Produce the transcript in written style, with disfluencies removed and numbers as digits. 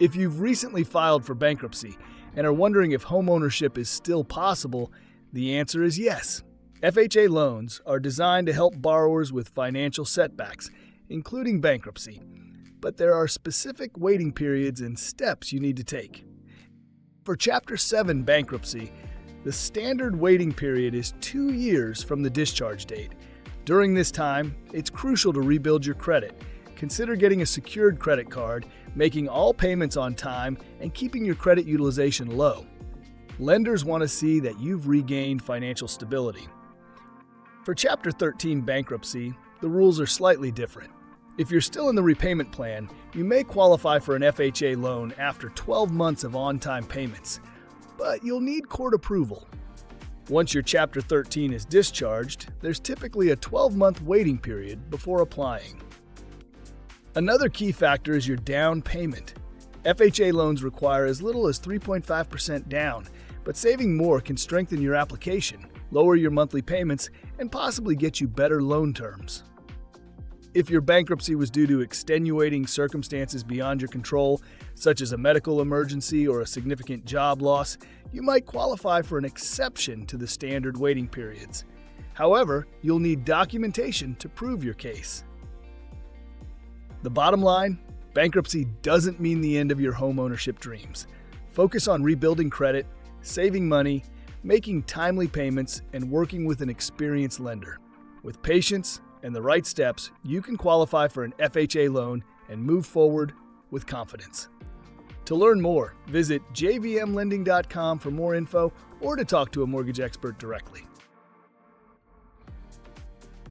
If you've recently filed for bankruptcy and are wondering if homeownership is still possible, the answer is yes. FHA loans are designed to help borrowers with financial setbacks, including bankruptcy, but there are specific waiting periods and steps you need to take. For Chapter 7 bankruptcy, the standard waiting period is 2 years from the discharge date. During this time, it's crucial to rebuild your credit. Consider getting a secured credit card, making all payments on time, and keeping your credit utilization low. Lenders want to see that you've regained financial stability. For Chapter 13 bankruptcy, the rules are slightly different. If you're still in the repayment plan, you may qualify for an FHA loan after 12 months of on-time payments, but you'll need court approval. Once your Chapter 13 is discharged, there's typically a 12-month waiting period before applying. Another key factor is your down payment. FHA loans require as little as 3.5% down, but saving more can strengthen your application, lower your monthly payments, and possibly get you better loan terms. If your bankruptcy was due to extenuating circumstances beyond your control, such as a medical emergency or a significant job loss, you might qualify for an exception to the standard waiting periods. However, you'll need documentation to prove your case. The bottom line, bankruptcy doesn't mean the end of your homeownership dreams. Focus on rebuilding credit, saving money, making timely payments, and working with an experienced lender. With patience and the right steps, you can qualify for an FHA loan and move forward with confidence. To learn more, visit jvmlending.com for more info or to talk to a mortgage expert directly.